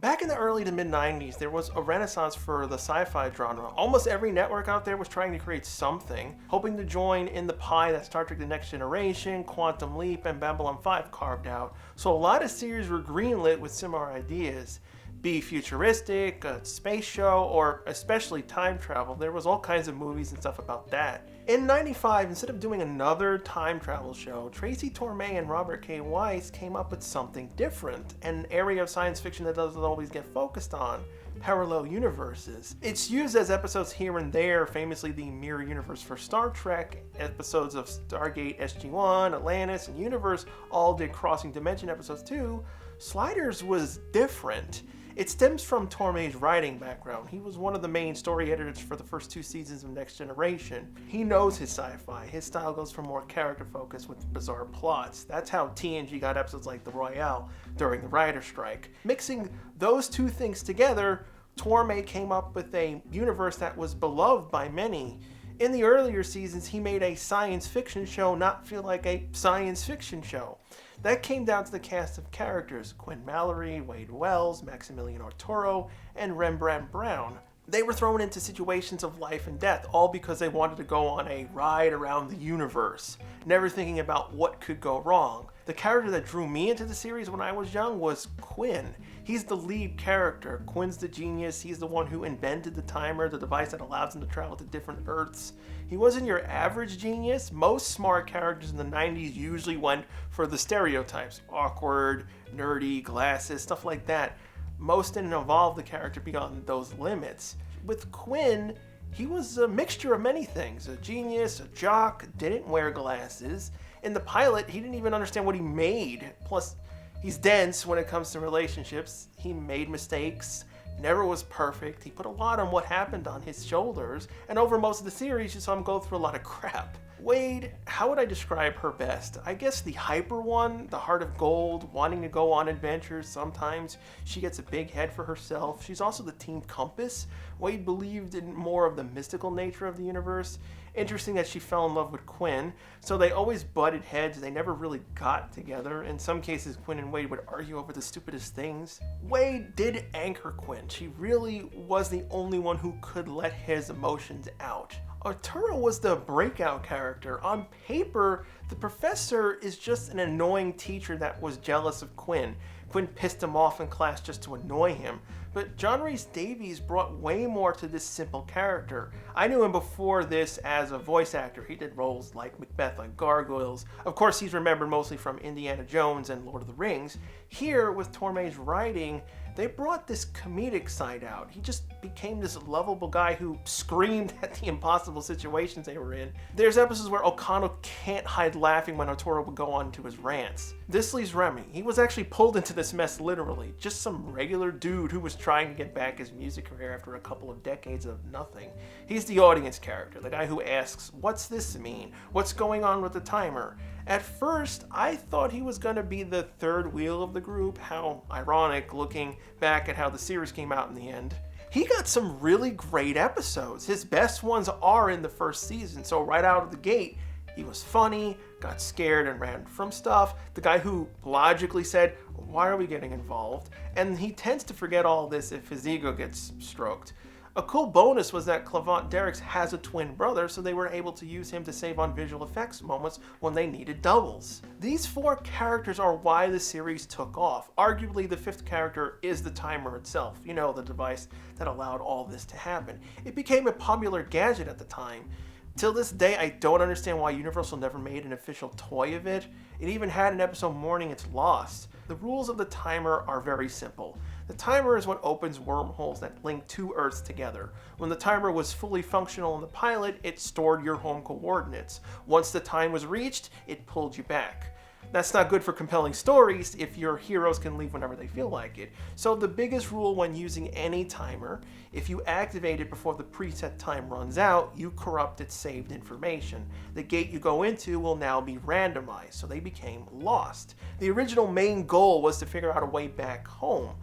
Back in the early to mid-90s, there was a renaissance for the sci-fi genre. Almost every network out there was trying to create something, hoping to join in the pie that Star Trek The Next Generation, Quantum Leap, and Babylon 5 carved out. So a lot of series were greenlit with similar ideas. Be futuristic, a space show, or especially time travel. There was all kinds of movies and stuff about that. In 95, instead of doing another time travel show, Tracy Torme and Robert K. Weiss came up with something different, an area of science fiction that doesn't always get focused on: parallel universes. It's used as episodes here and there, famously the mirror universe for Star Trek. Episodes of Stargate SG-1, Atlantis, and Universe all did crossing dimension episodes too. Sliders was different. It stems from Torme's writing background. He was one of the main story editors for the first 2 seasons of Next Generation. He knows his sci-fi. His style goes for more character focus with bizarre plots. That's how TNG got episodes like The Royale during the writer's strike. Mixing those two things together, Torme came up with a universe that was beloved by many. In the earlier seasons, he made a science fiction show not feel like a science fiction show. That came down to the cast of characters: Quinn Mallory, Wade Wells, Maximilian Arturo, and Rembrandt Brown. They were thrown into situations of life and death, all because they wanted to go on a ride around the universe, never thinking about what could go wrong. The character that drew me into the series when I was young was Quinn. He's the lead character. Quinn's the genius. He's the one who invented the timer, the device that allows him to travel to different Earths. He wasn't your average genius. Most smart characters in the 90s usually went for the stereotypes: awkward, nerdy, glasses, stuff like that. Most didn't evolve the character beyond those limits. With Quinn, he was a mixture of many things: a genius, a jock, didn't wear glasses. In the pilot, he didn't even understand what he made. Plus, he's dense when it comes to relationships. He made mistakes, never was perfect. He put a lot on what happened on his shoulders, and over most of the series, you saw him go through a lot of crap. Wade, how would I describe her best? I guess the hyper one, the heart of gold, wanting to go on adventures. Sometimes she gets a big head for herself. She's also the team compass. Wade believed in more of the mystical nature of the universe. Interesting that she fell in love with Quinn, so they always butted heads. They never really got together. In some cases, Quinn and Wade would argue over the stupidest things. Wade did anchor Quinn. She really was the only one who could let his emotions out. Arturo was the breakout character. On paper, the professor is just an annoying teacher that was jealous of Quinn. Quinn pissed him off in class just to annoy him. But john-rhys Davies brought way more to this simple character. I knew him before this as a voice actor. He did roles like Macbeth on Gargoyles. Of course, he's remembered mostly from Indiana Jones and Lord of the Rings. Here, with Torme's writing, they brought this comedic side out. He just became this lovable guy who screamed at the impossible situations they were in. There's episodes where O'Connell can't hide laughing when Arturo would go on to his rants. This leaves Remy. He was actually pulled into this mess literally. Just some regular dude who was trying to get back his music career after a couple of decades of nothing. He's the audience character, the guy who asks, "What's this mean? What's going on with the timer?" At first, I thought he was going to be the third wheel of the group. How ironic, looking back at how the series came out in the end. He got some really great episodes. His best ones are in the first season, so right out of the gate, he was funny, got scared and ran from stuff. The guy who logically said, "Why are we getting involved?" And he tends to forget all this if his ego gets stroked. A cool bonus was that Clavant Derricks has a twin brother, so they were able to use him to save on visual effects moments when they needed doubles. These 4 characters are why the series took off. Arguably, the 5th character is the timer itself, you know, the device that allowed all this to happen. It became a popular gadget at the time. Till this day, I don't understand why Universal never made an official toy of it. It even had an episode mourning its loss. The rules of the timer are very simple. The timer is what opens wormholes that link 2 Earths together. When the timer was fully functional in the pilot, it stored your home coordinates. Once the time was reached, it pulled you back. That's not good for compelling stories if your heroes can leave whenever they feel like it. So the biggest rule when using any timer: if you activate it before the preset time runs out, you corrupt its saved information. The gate you go into will now be randomized, so they became lost. The original main goal was to figure out a way back home.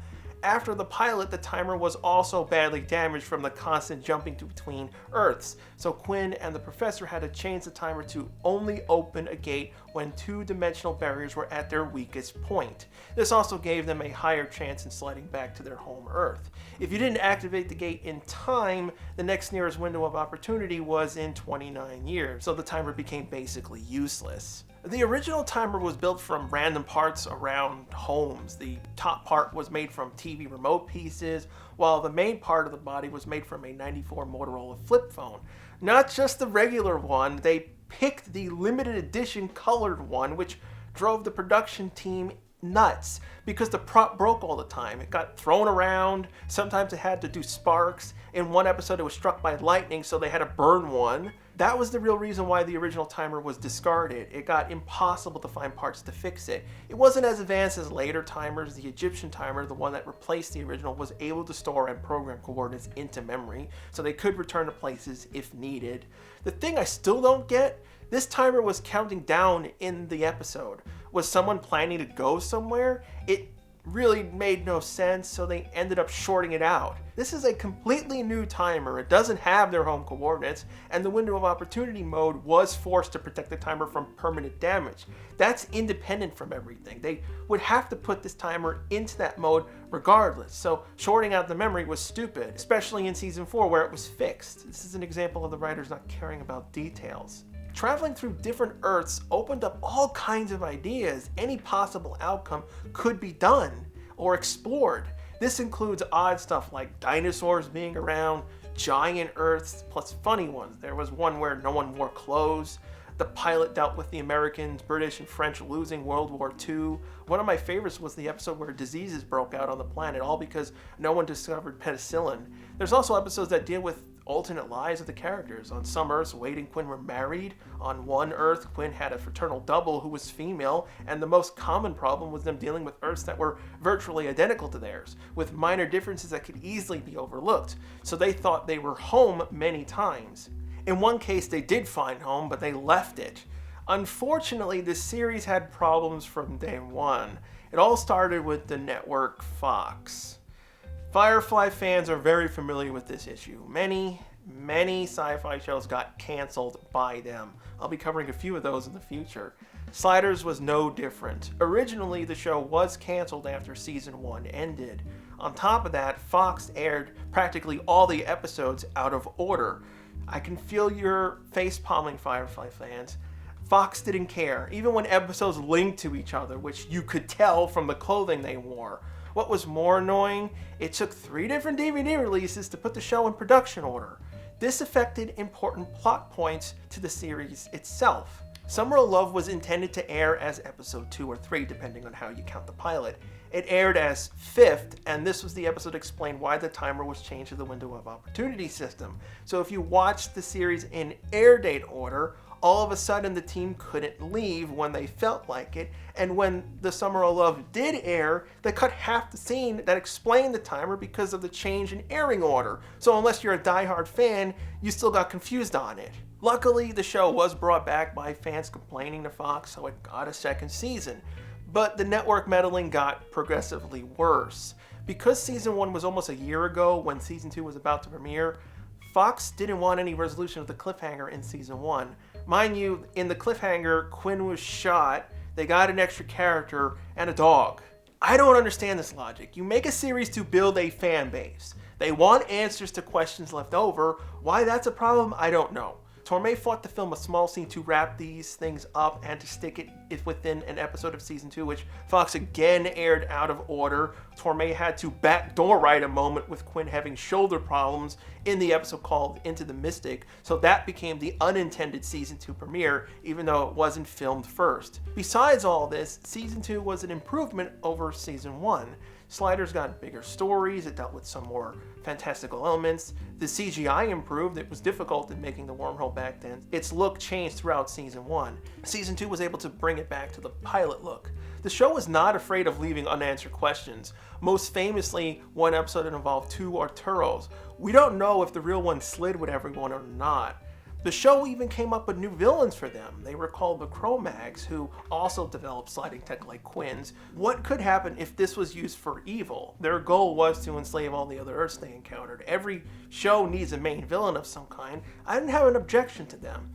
after the pilot, the timer was also badly damaged from the constant jumping between Earths, so Quinn and the professor had to change the timer to only open a gate when two-dimensional barriers were at their weakest point. This also gave them a higher chance in sliding back to their home Earth. If you didn't activate the gate in time, the next nearest window of opportunity was in 29 years, so the timer became basically useless. The original timer was built from random parts around homes. The top part was made from TV remote pieces, while the main part of the body was made from a '94 Motorola flip phone. Not just the regular one, they picked the limited edition colored one, which drove the production team nuts because the prop broke all the time. It got thrown around, sometimes it had to do sparks. In one episode it was struck by lightning, so they had to burn one. That was the real reason why the original timer was discarded. It got impossible to find parts to fix it. It wasn't as advanced as later timers. The Egyptian timer, the one that replaced the original, was able to store and program coordinates into memory, so they could return to places if needed. The thing I still don't get, this timer was counting down in the episode. Was someone planning to go somewhere? It really made no sense, so they ended up shorting it out. This is a completely new timer. It doesn't have their home coordinates, and the window of opportunity mode was forced to protect the timer from permanent damage. That's independent from everything. They would have to put this timer into that mode regardless, so shorting out the memory was stupid, especially in season 4 where it was fixed. This is an example of the writers not caring about details. Traveling through different Earths opened up all kinds of ideas. Any possible outcome could be done or explored. This includes odd stuff like dinosaurs being around, giant Earths, plus funny ones. There was one where no one wore clothes. The pilot dealt with the Americans, British, and French losing World War II. One of my favorites was the episode where diseases broke out on the planet, all because no one discovered penicillin. There's also episodes that deal with alternate lives of the characters. On some Earths, Wade and Quinn were married. On one Earth, Quinn had a fraternal double who was female, and the most common problem was them dealing with Earths that were virtually identical to theirs, with minor differences that could easily be overlooked, so they thought they were home many times. In one case, they did find home, but they left it. Unfortunately, this series had problems from day one. It all started with the network Fox. Firefly fans are very familiar with this issue. Many sci-fi shows got canceled by them. I'll be covering a few of those in the future. Sliders was no different. Originally, the show was canceled after season 1 ended. On top of that, Fox aired practically all the episodes out of order. I can feel your face-palming, Firefly fans. Fox didn't care, even when episodes linked to each other, which you could tell from the clothing they wore. What was more annoying, it took 3 different DVD releases to put the show in production order. This affected important plot points to the series itself. Summer of Love was intended to air as episode 2 or 3, depending on how you count the pilot. It aired as 5th, and this was the episode that explained why the timer was changed to the window of opportunity system. So if you watched the series in air date order, all of a sudden the team couldn't leave when they felt like it, and when the Summer of Love did air, they cut half the scene that explained the timer because of the change in airing order. So unless you're a diehard fan, you still got confused on it. Luckily, the show was brought back by fans complaining to Fox, so it got a second season. But the network meddling got progressively worse. Because season 1 was almost a year ago when season 2 was about to premiere, Fox didn't want any resolution of the cliffhanger in season 1. Mind you, in the cliffhanger, Quinn was shot, they got an extra character, and a dog. I don't understand this logic. You make a series to build a fan base. They want answers to questions left over. Why that's a problem, I don't know. Torme fought to film a small scene to wrap these things up and to stick it within an episode of season 2, which Fox again aired out of order. Torme had to backdoor write a moment with Quinn having shoulder problems in the episode called Into the Mystic, so that became the unintended season 2 premiere, even though it wasn't filmed first. Besides all this, season 2 was an improvement over season 1. Sliders got bigger stories, it dealt with some more fantastical elements. The CGI improved, it was difficult in making the wormhole back then. Its look changed throughout season 1. Season 2 was able to bring it back to the pilot look. The show was not afraid of leaving unanswered questions. Most famously, one episode that involved 2 Arturos. We don't know if the real one slid with everyone or not. The show even came up with new villains for them. They were called the Cro-Mags, who also developed sliding tech like Quins. What could happen if this was used for evil? Their goal was to enslave all the other Earths they encountered. Every show needs a main villain of some kind. I didn't have an objection to them.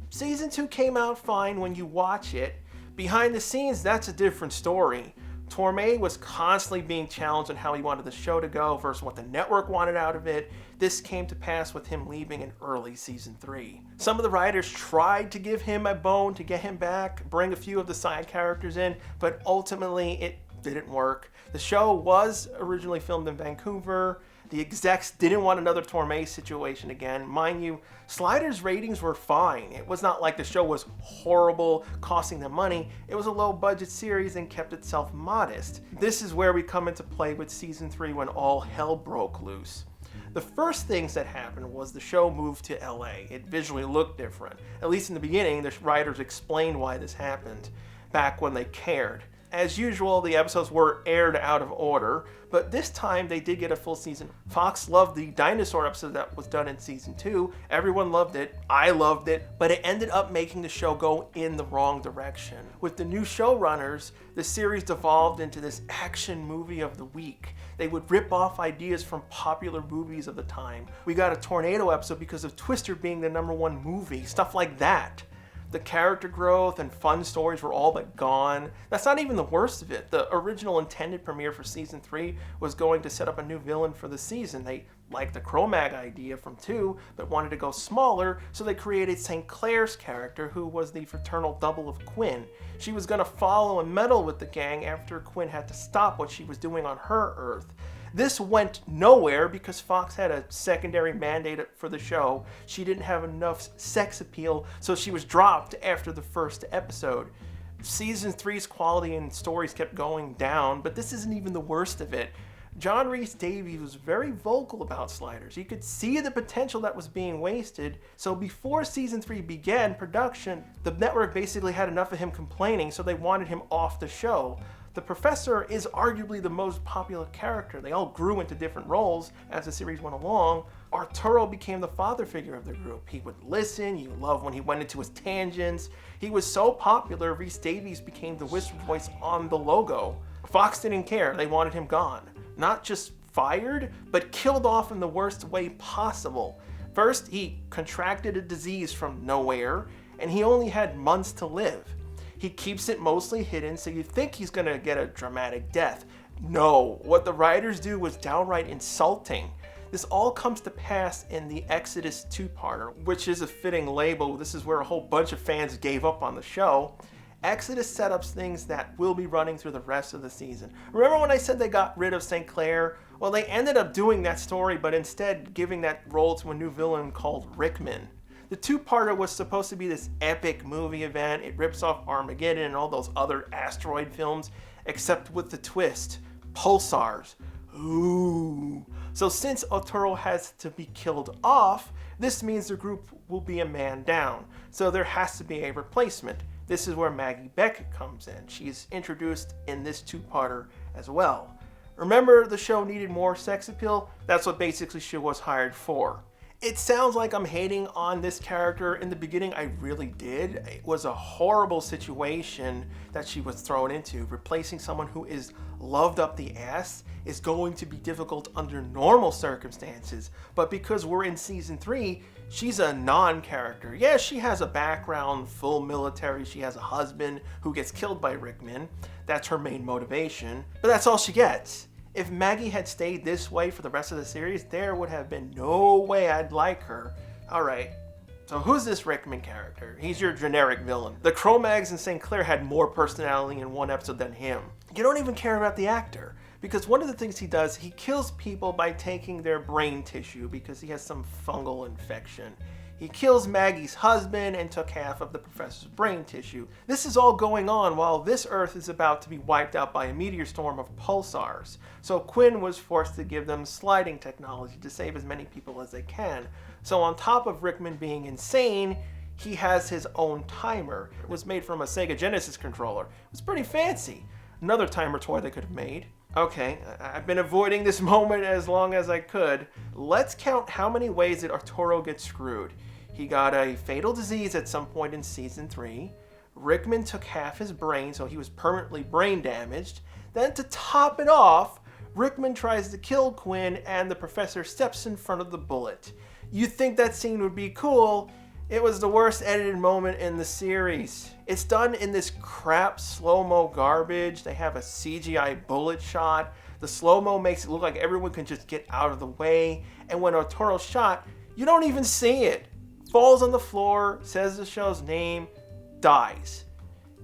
Season 2 came out fine when you watch it. Behind the scenes, that's a different story. Torme was constantly being challenged on how he wanted the show to go versus what the network wanted out of it. This came to pass with him leaving in early season 3. Some of the writers tried to give him a bone to get him back, bring a few of the side characters in, but ultimately it didn't work. The show was originally filmed in Vancouver. The execs didn't want another Torme situation again. Mind you, Sliders' ratings were fine. It was not like the show was horrible, costing them money. It was a low-budget series and kept itself modest. This is where we come into play with season 3 when all hell broke loose. The first things that happened was the show moved to LA. It visually looked different. At least in the beginning, the writers explained why this happened, back when they cared. As usual, the episodes were aired out of order, but this time they did get a full season. Fox loved the dinosaur episode that was done in season 2. Everyone loved it. I loved it, but it ended up making the show go in the wrong direction. With the new showrunners, the series devolved into this action movie of the week. They would rip off ideas from popular movies of the time. We got a tornado episode because of Twister being the #1 movie, stuff like that. The character growth and fun stories were all but gone. That's not even the worst of it. The original intended premiere for season 3 was going to set up a new villain for the season. They liked the Cro-Mag idea from 2, but wanted to go smaller, so they created St. Clair's character, who was the fraternal double of Quinn. She was going to follow and meddle with the gang after Quinn had to stop what she was doing on her Earth. This went nowhere because Fox had a secondary mandate for the show. She didn't have enough sex appeal, so she was dropped after the first episode. Season 3's quality and stories kept going down, but this isn't even the worst of it. John-Rhys was very vocal about Sliders. He could see the potential that was being wasted, so before season 3 began production, the network basically had enough of him complaining, so they wanted him off the show. The professor is arguably the most popular character. They all grew into different roles as the series went along. Arturo became the father figure of the group. He would listen, you loved when he went into his tangents. He was so popular, Rhys Davies became the whisper voice on the logo. Fox didn't care, they wanted him gone. Not just fired, but killed off in the worst way possible. First, he contracted a disease from nowhere, and he only had months to live. He keeps it mostly hidden, so you think he's gonna get a dramatic death. No, what the writers do was downright insulting. This all comes to pass in the Exodus 2-parter, which is a fitting label. This is where a whole bunch of fans gave up on the show. Exodus set up things that will be running through the rest of the season. Remember when I said they got rid of St. Clair? Well, they ended up doing that story, but instead giving that role to a new villain called Rickman. The 2-parter was supposed to be this epic movie event. It rips off Armageddon and all those other asteroid films, except with the twist. Pulsars. Ooh. So since Arturo has to be killed off, this means the group will be a man down. So there has to be a replacement. This is where Maggie Beckett comes in. She's introduced in this 2-parter as well. Remember the show needed more sex appeal? That's what basically she was hired for. It sounds like I'm hating on this character. In the beginning, I really did. It was a horrible situation that she was thrown into. Replacing someone who is loved up the ass is going to be difficult under normal circumstances. But because we're in season 3, she's a non-character. Yes, she has a background, full military. She has a husband who gets killed by Rickman. That's her main motivation. But that's all she gets. If Maggie had stayed this way for the rest of the series, there would have been no way I'd like her. Alright, so who's this Rickman character? He's your generic villain. The Cro-Mags and St. Clair had more personality in one episode than him. You don't even care about the actor, because one of the things he does, he kills people by taking their brain tissue because he has some fungal infection. He kills Maggie's husband and took half of the professor's brain tissue. This is all going on while this Earth is about to be wiped out by a meteor storm of pulsars. So Quinn was forced to give them sliding technology to save as many people as they can. So on top of Rickman being insane, he has his own timer. It was made from a Sega Genesis controller. It was pretty fancy. Another timer toy they could have made. Okay, I've been avoiding this moment as long as I could. Let's count how many ways that Arturo gets screwed. He got a fatal disease at some point in season 3. Rickman took half his brain, so he was permanently brain damaged. Then to top it off, Rickman tries to kill Quinn and the professor steps in front of the bullet. You'd think that scene would be cool. It was the worst edited moment in the series. It's done in this crap slow-mo garbage. They have a CGI bullet shot. The slow-mo makes it look like everyone can just get out of the way. And when Arturo's shot, you don't even see it. Falls on the floor, says the show's name, dies.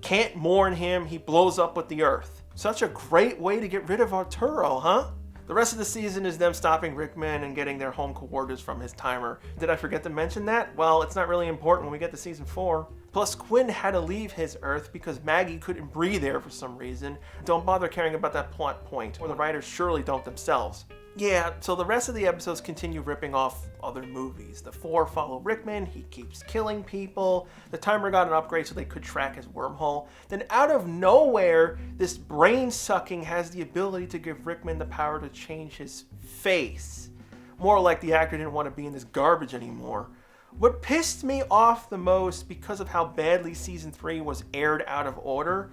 Can't mourn him, he blows up with the earth. Such a great way to get rid of Arturo, huh? The rest of the season is them stopping Rickman and getting their home coordinates from his timer. Did I forget to mention that? Well, it's not really important when we get to season 4. Plus, Quinn had to leave his Earth because Maggie couldn't breathe there for some reason. Don't bother caring about that plot point, or the writers surely don't themselves. Yeah, so the rest of the episodes continue ripping off other movies. The 4 follow Rickman, he keeps killing people. The timer got an upgrade so they could track his wormhole. Then out of nowhere, this brain sucking has the ability to give Rickman the power to change his face. More like the actor didn't want to be in this garbage anymore. What pissed me off the most, because of how badly season 3 was aired out of order,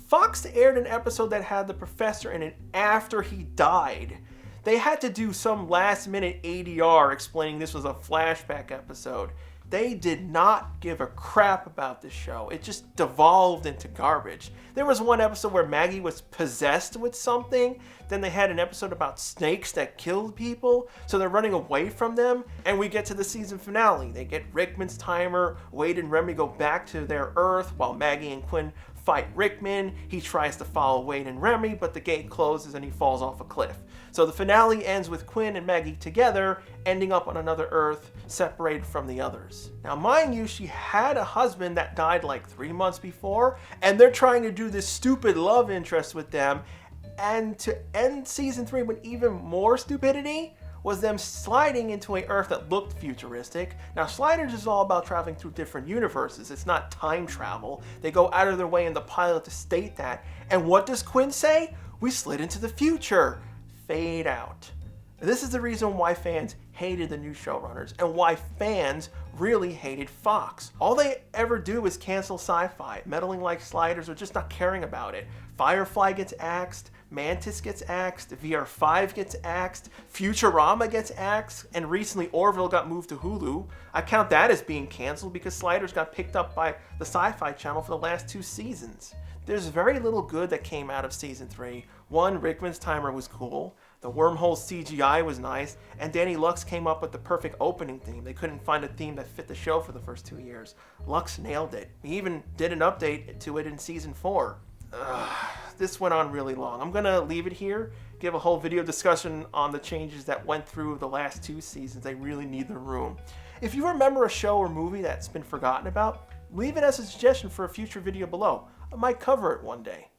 Fox aired an episode that had the professor in it after he died. They had to do some last-minute ADR explaining this was a flashback episode. They did not give a crap about this show. It just devolved into garbage. There was one episode where Maggie was possessed with something. Then they had an episode about snakes that killed people, so they're running away from them. And we get to the season finale. They get Rickman's timer. Wade and Remy go back to their Earth while Maggie and Quinn fight Rickman. He tries to follow Wade and Remy, but the gate closes and he falls off a cliff. So the finale ends with Quinn and Maggie together, ending up on another Earth, separated from the others. Now, mind you, she had a husband that died like 3 months before, and they're trying to do this stupid love interest with them. And to end season 3 with even more stupidity was them sliding into an Earth that looked futuristic. Now, Sliders is all about traveling through different universes. It's not time travel. They go out of their way in the pilot to state that. And what does Quinn say? We slid into the future. Fade out. This is the reason why fans hated the new showrunners and why fans really hated Fox. All they ever do is cancel sci-fi, meddling like Sliders or just not caring about it. Firefly gets axed, Mantis gets axed, VR5 gets axed, Futurama gets axed, and recently Orville got moved to Hulu. I count that as being canceled because Sliders got picked up by the Sci-Fi Channel for the last 2 seasons. There's very little good that came out of season 3. One, Rickman's timer was cool. The wormhole CGI was nice, and Danny Lux came up with the perfect opening theme. They couldn't find a theme that fit the show for the first 2 years. Lux nailed it. He even did an update to it in season 4. This went on really long. I'm gonna leave it here, give a whole video discussion on the changes that went through the last 2 seasons. They really need the room. If you remember a show or movie that's been forgotten about, leave it as a suggestion for a future video below. I might cover it one day.